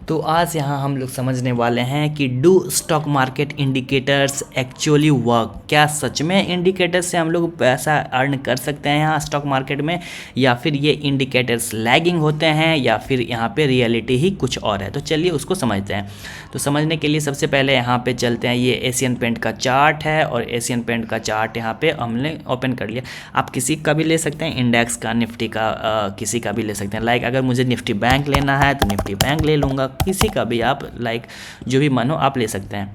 तो आज यहाँ हम लोग समझने वाले हैं कि do stock market indicators actually work. क्या सच में इंडिकेटर्स से हम लोग पैसा अर्न कर सकते हैं यहाँ स्टॉक मार्केट में, या फिर ये इंडिकेटर्स लैगिंग होते हैं, या फिर यहाँ पे रियलिटी ही कुछ और है। तो चलिए उसको समझते हैं। तो समझने के लिए सबसे पहले यहाँ पे चलते हैं। ये एशियन पेंट का चार्ट है और एशियन पेंट का चार्ट यहाँ पे हमने ओपन कर लिया। आप किसी का भी ले सकते हैं, इंडेक्स का, निफ्टी का, किसी का भी ले सकते हैं। लाइक अगर मुझे निफ्टी बैंक लेना है तो निफ्टी बैंक ले लूँगा, किसी का भी आप लाइक जो भी मन हो आप ले सकते हैं।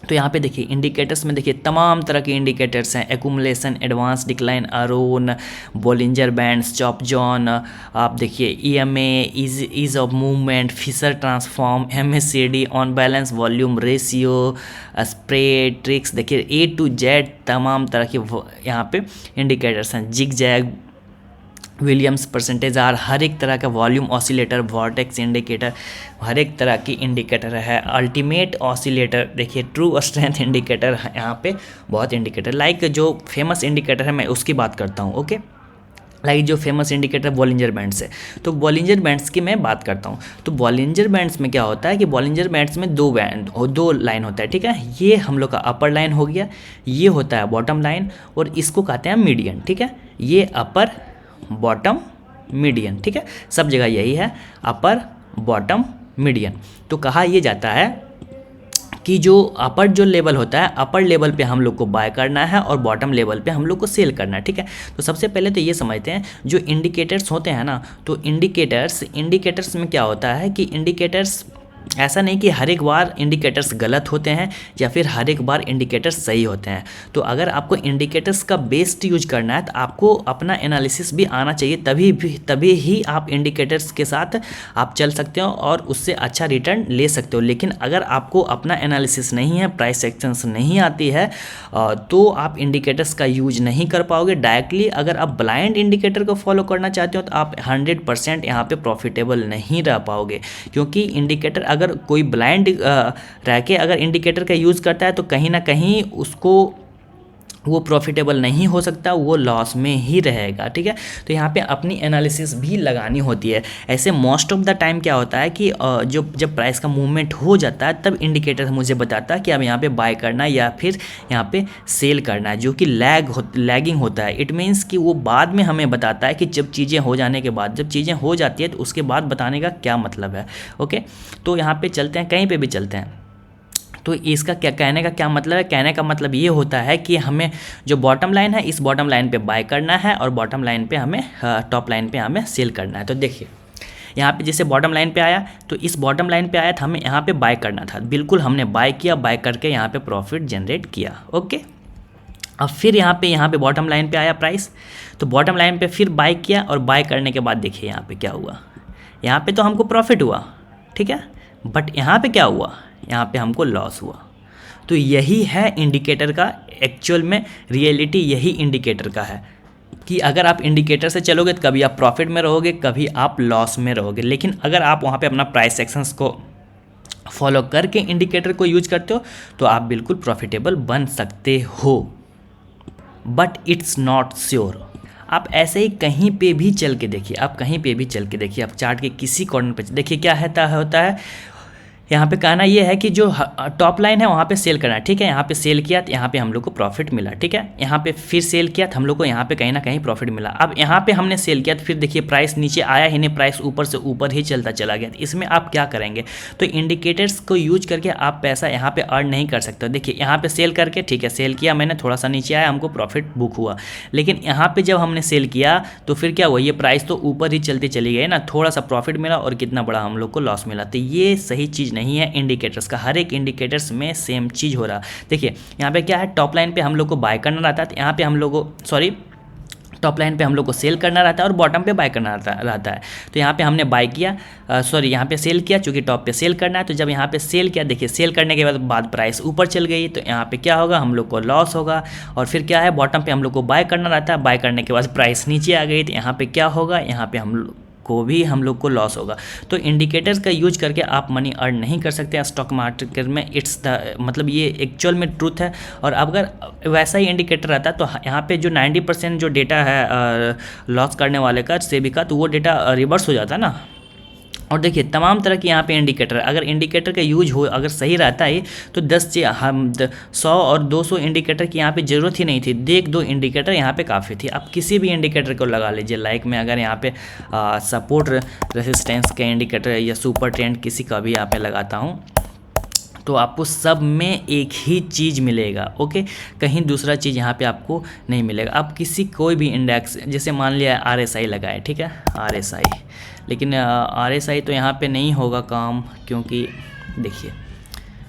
तो यहाँ पे देखिए इंडिकेटर्स में देखिए तमाम तरह के इंडिकेटर्स हैं। Accumulation, advance decline, Aroon, Bollinger bands, chop zone, आप देखिए EMA, ease of movement, Fisher transform, MSCD, on balance volume ratio, spread, TRIX, देखिए ए टू जेड तमाम तरह के यहाँ पे इंडिकेटर्स हैं। Zigzag, Williams percentage R, हर एक तरह का वॉल्यूम ऑसिलेटर, वॉर्टेक्स इंडिकेटर, हर एक तरह की इंडिकेटर है। अल्टीमेट ऑसिलेटर, देखिए ट्रू स्ट्रेंथ इंडिकेटर, यहाँ पे बहुत इंडिकेटर। लाइक जो फेमस इंडिकेटर है मैं उसकी बात करता हूँ। ओके, लाइक जो फेमस इंडिकेटर बॉलिंजर बैंड्स है, तो बॉलिंजर बैंड्स की मैं बात करता हूँ। तो बॉलिंजर बैंड्स में क्या होता है कि बॉलिंजर बैंड्स में दो लाइन होता है, ठीक है। ये हम लोग का अपर लाइन हो गया, ये होता है बॉटम लाइन, और इसको कहते हैं मीडियन, ठीक है। ये अपर, बॉटम, मीडियन, ठीक है। सब जगह यही है, अपर, बॉटम, मीडियन। तो कहा यह जाता है कि जो अपर जो लेवल होता है, अपर लेवल पे हम लोग को बाय करना है और बॉटम लेवल पे हम लोग को सेल करना है, ठीक है। तो सबसे पहले तो ये समझते हैं जो इंडिकेटर्स होते हैं ना, तो इंडिकेटर्स में क्या होता है कि इंडिकेटर्स ऐसा नहीं कि हर एक बार इंडिकेटर्स गलत होते हैं या फिर हर एक बार इंडिकेटर्स सही होते हैं। तो अगर आपको इंडिकेटर्स का बेस्ट यूज करना है तो आपको अपना एनालिसिस भी आना चाहिए, तभी ही आप इंडिकेटर्स के साथ आप चल सकते हो और उससे अच्छा रिटर्न ले सकते हो। लेकिन अगर आपको अपना एनालिसिस नहीं है, प्राइस एक्शंस नहीं आती है, तो आप इंडिकेटर्स का यूज नहीं कर पाओगे। डायरेक्टली अगर आप ब्लाइंड इंडिकेटर को फॉलो करना चाहते हो तो आप 100% यहाँ पे प्रॉफिटेबल नहीं रह पाओगे, क्योंकि इंडिकेटर अगर कोई ब्लाइंड रह के अगर इंडिकेटर का यूज़ करता है तो कहीं ना कहीं उसको वो प्रॉफिटेबल नहीं हो सकता, वो लॉस में ही रहेगा, ठीक है। तो यहाँ पे अपनी एनालिसिस भी लगानी होती है। ऐसे मोस्ट ऑफ द टाइम क्या होता है कि जब प्राइस का मूवमेंट हो जाता है तब इंडिकेटर मुझे बताता है कि अब यहाँ पे बाय करना है या फिर यहाँ पे सेल करना है, जो कि लैगिंग होता है। इट मीन्स कि वो बाद में हमें बताता है कि जब चीज़ें हो जाने के बाद, जब चीज़ें हो जाती है तो उसके बाद बताने का क्या मतलब है। ओके, तो यहाँ पर चलते हैं, कहीं पर भी चलते हैं। तो इसका क्या कहने का क्या मतलब है? कहने का मतलब ये होता है कि हमें जो बॉटम लाइन है, इस बॉटम लाइन पे बाय करना है और बॉटम लाइन पे हमें टॉप लाइन पे हमें सेल करना है। तो देखिए यहाँ पे जैसे बॉटम लाइन पे आया, तो इस बॉटम लाइन पे आया था, हमें यहाँ पे बाय करना था। बिल्कुल हमने बाय किया, बाय करके यहाँ पे प्रॉफिट जनरेट किया। ओके, अब फिर यहाँ पे बॉटम लाइन पे आया प्राइस, तो बॉटम लाइन पे फिर बाय किया और बाय करने के बाद देखिए यहाँ पे क्या हुआ। यहाँ पे तो हमको प्रॉफिट हुआ, ठीक है, बट यहाँ पे क्या हुआ, यहाँ पे हमको लॉस हुआ। तो यही है इंडिकेटर का एक्चुअल में रियलिटी, यही इंडिकेटर का है कि अगर आप इंडिकेटर से चलोगे तो कभी आप प्रॉफिट में रहोगे, कभी आप लॉस में रहोगे। लेकिन अगर आप वहाँ पे अपना प्राइस एक्शंस को फॉलो करके इंडिकेटर को यूज करते हो तो आप बिल्कुल प्रॉफिटेबल बन सकते हो, बट इट्स नॉट श्योर। आप ऐसे ही कहीं पे भी चल के देखिए, आप चार्ट के किसी कॉर्नर पे देखिए क्या होता है। यहाँ पे कहना ये है कि जो टॉप लाइन है वहाँ पे सेल करना है, ठीक है। यहाँ पे सेल किया तो यहाँ पे हम लोग को प्रॉफिट मिला, ठीक है। यहाँ पे फिर सेल किया तो हम लोग को यहाँ पे कहीं ना कहीं प्रॉफिट मिला। अब यहाँ पे हमने सेल किया तो फिर देखिए प्राइस नीचे आया ही नहीं, प्राइस ऊपर से ऊपर ही चलता चला गया। तो इसमें आप क्या करेंगे? तो इंडिकेटर्स को यूज करके आप पैसा यहाँ पे अर्न नहीं कर सकते। देखिए यहाँ पे सेल करके, ठीक है, सेल किया मैंने, थोड़ा सा नीचे आया, हमको प्रॉफिट बुक हुआ। लेकिन यहाँ पे जब हमने सेल किया तो फिर क्या हुआ, ये प्राइस तो ऊपर ही चलती चली गई ना, थोड़ा सा प्रॉफिट मिला और कितना बड़ा हम लोग को लॉस मिला। तो ये सही चीज़ नहीं है इंडिकेटर्स का। हर एक इंडिकेटर्स में सेम चीज़ हो रहा। देखिए यहाँ पे क्या है, टॉप लाइन पे हम लोग को बाय करना रहता है, तो यहाँ पे हम लोग को टॉप लाइन पे हम लोग को सेल करना रहता है और बॉटम पे बाय करना रहता है। तो यहाँ पे हमने बाय किया, यहाँ पे सेल किया, चूँकि टॉप पे सेल करना है। तो जब यहाँ पे सेल किया, देखिए सेल करने के बाद प्राइस ऊपर चल गई, तो यहाँ पे क्या होगा, हम लोग को लॉस होगा। और फिर क्या है, बॉटम पे हम लोग को बाय करना रहता है, बाय करने के बाद प्राइस नीचे आ गई, तो यहाँ पे क्या होगा, यहाँ पे हम लोग को लॉस होगा। तो इंडिकेटर्स का यूज करके आप मनी अर्न नहीं कर सकते स्टॉक मार्केट में। इट्स द मतलब ये एक्चुअल में ट्रूथ है। और अगर वैसा ही इंडिकेटर रहता तो यहाँ पे जो 90% जो डेटा है लॉस करने वाले का, सेबी का, तो वो डेटा रिवर्स हो जाता ना। और देखिए तमाम तरह के यहाँ पे इंडिकेटर, अगर इंडिकेटर का यूज हो अगर सही रहता है तो 100 और 200 इंडिकेटर की यहाँ पे ज़रूरत ही नहीं थी। देख 2 इंडिकेटर यहाँ पे काफ़ी थी। आप किसी भी इंडिकेटर को लगा लीजिए, लाइक मैं अगर यहाँ पे सपोर्ट रेसिस्टेंस का इंडिकेटर या सुपर ट्रेंड किसी का भी यहाँ पे लगाता हूँ तो आपको सब में एक ही चीज़ मिलेगा। ओके, कहीं दूसरा चीज़ यहाँ पे आपको नहीं मिलेगा। आप किसी कोई भी इंडेक्स, जैसे मान लिया RSI लगाए, ठीक है, RSI, लेकिन RSI तो यहाँ पे नहीं होगा काम, क्योंकि देखिए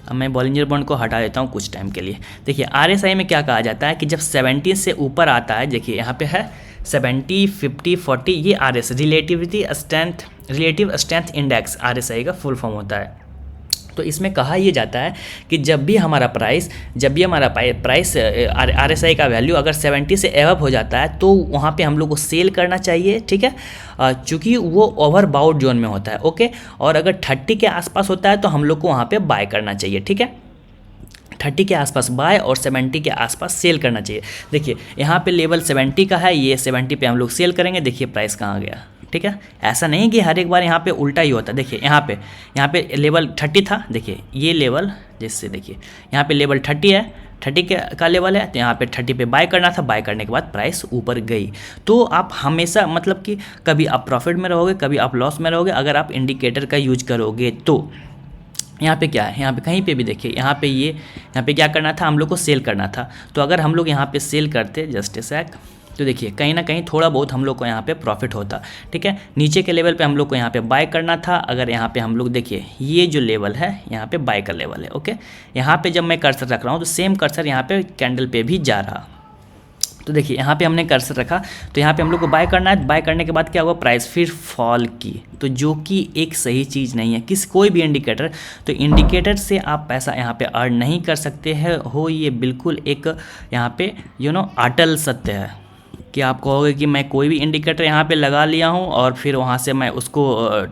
अब मैं बॉलिंजर बॉन्ड को हटा देता हूँ कुछ टाइम के लिए। देखिए RSI में क्या कहा जाता है कि जब 70 से ऊपर आता है, देखिए यहाँ पे है 70, 50, 40, ये रिलेटिव स्ट्रेंथ इंडेक्स RSI का फुल फॉर्म होता है। तो इसमें कहा यह जाता है कि जब भी हमारा प्राइस RSI का वैल्यू अगर 70 से एवब हो जाता है तो वहाँ पे हम लोग को सेल करना चाहिए, ठीक है, चूँकि वो ओवरबाउट जोन में होता है। ओके, और अगर 30 के आसपास होता है तो हम लोग को वहाँ पे बाय करना चाहिए, ठीक है, 30 के आसपास बाय और 70 के आसपास सेल करना चाहिए। देखिए यहाँ पे लेवल 70 का है, ये 70 पे हम लोग सेल करेंगे। देखिए प्राइस कहाँ गया, ठीक है, ऐसा नहीं कि हर एक बार यहाँ पे उल्टा ही होता है। देखिए यहाँ पे लेवल 30 था, देखिए ये लेवल, जिससे देखिए यहाँ पे लेवल 30 है, 30 का लेवल है, तो यहाँ पे 30 पे बाय करना था, बाय करने के बाद प्राइस ऊपर गई। तो आप हमेशा मतलब कि कभी आप प्रॉफिट में रहोगे, कभी आप लॉस में रहोगे अगर आप इंडिकेटर का यूज करोगे। तो यहाँ पे क्या है, यहाँ पे कहीं पे भी देखिए यहाँ पे क्या करना था, हम लोग को सेल करना था। तो अगर हम लोग यहाँ पे सेल करते, जस्ट ए सेक, तो देखिए कहीं ना कहीं थोड़ा बहुत हम लोग को यहाँ पे प्रॉफिट होता, ठीक है। नीचे के लेवल पे हम लोग को यहाँ पे बाय करना था। अगर यहाँ पे हम लोग देखिए ये जो लेवल है यहाँ पे बाय का लेवल है। ओके, यहाँ पे जब मैं कर्सर रख रहा हूँ तो सेम कर्सर यहाँ पे कैंडल पे भी जा रहा। तो देखिए यहाँ पे हमने कर्सर रखा तो यहाँ पे हम लोग को बाय करना है। बाय करने के बाद क्या हुआ, प्राइस फिर फॉल की, तो जो कि एक सही चीज़ नहीं है कोई भी इंडिकेटर। तो इंडिकेटर से आप पैसा यहाँ पे अर्न नहीं कर सकते हैं हो, ये बिल्कुल एक यहाँ पे अटल सत्य है कि आप कहोगे कि मैं कोई भी इंडिकेटर यहाँ पे लगा लिया हूँ और फिर वहाँ से मैं उसको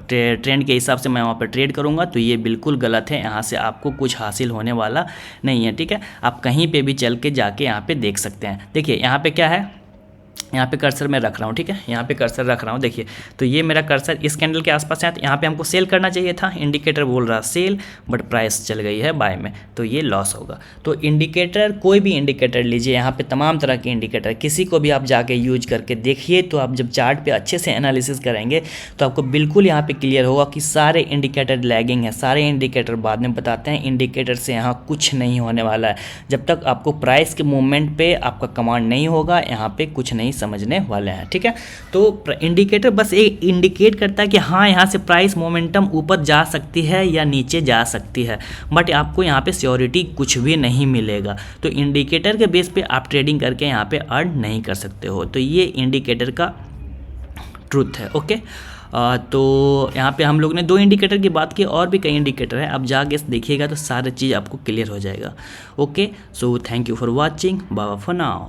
ट्रेंड के हिसाब से मैं वहाँ पे ट्रेड करूँगा, तो ये बिल्कुल गलत है। यहाँ से आपको कुछ हासिल होने वाला नहीं है, ठीक है। आप कहीं पे भी चल के जाके यहाँ पे देख सकते हैं। देखिए यहाँ पे क्या है, यहाँ पे कर्सर मैं रख रहा हूँ, ठीक है, यहाँ पे कर्सर रख रहा हूँ। देखिए तो ये मेरा कर्सर इस कैंडल के आसपास है, तो यहाँ पे हमको सेल करना चाहिए था, इंडिकेटर बोल रहा सेल, बट प्राइस चल गई है बाय में, तो ये लॉस होगा। तो इंडिकेटर, कोई भी इंडिकेटर लीजिए, यहाँ पे तमाम तरह के इंडिकेटर, किसी को भी आप जाके यूज करके देखिए, तो आप जब चार्ट पे अच्छे से एनालिसिस करेंगे तो आपको बिल्कुल यहाँ पे क्लियर होगा कि सारे इंडिकेटर लैगिंग है, सारे इंडिकेटर बाद में बताते हैं। इंडिकेटर से यहाँ कुछ नहीं होने वाला है, जब तक आपको प्राइस के मूवमेंट पे आपका कमांड नहीं होगा, यहाँ पे कुछ नहीं समझने वाले हैं, ठीक है। तो इंडिकेटर बस एक इंडिकेट करता है कि हाँ यहाँ से प्राइस मोमेंटम ऊपर जा सकती है या नीचे जा सकती है, बट आपको यहाँ पे सियोरिटी कुछ भी नहीं मिलेगा। तो इंडिकेटर के बेस पे आप ट्रेडिंग करके यहाँ पे अर्न नहीं कर सकते हो। तो ये इंडिकेटर का ट्रूथ है। ओके, तो यहाँ पे हम लोग ने 2 इंडिकेटर की बात की, और भी कई इंडिकेटर है, आप जाके देखिएगा तो सारी चीज़ आपको क्लियर हो जाएगा। Okay, so thank you for watching, bye for now.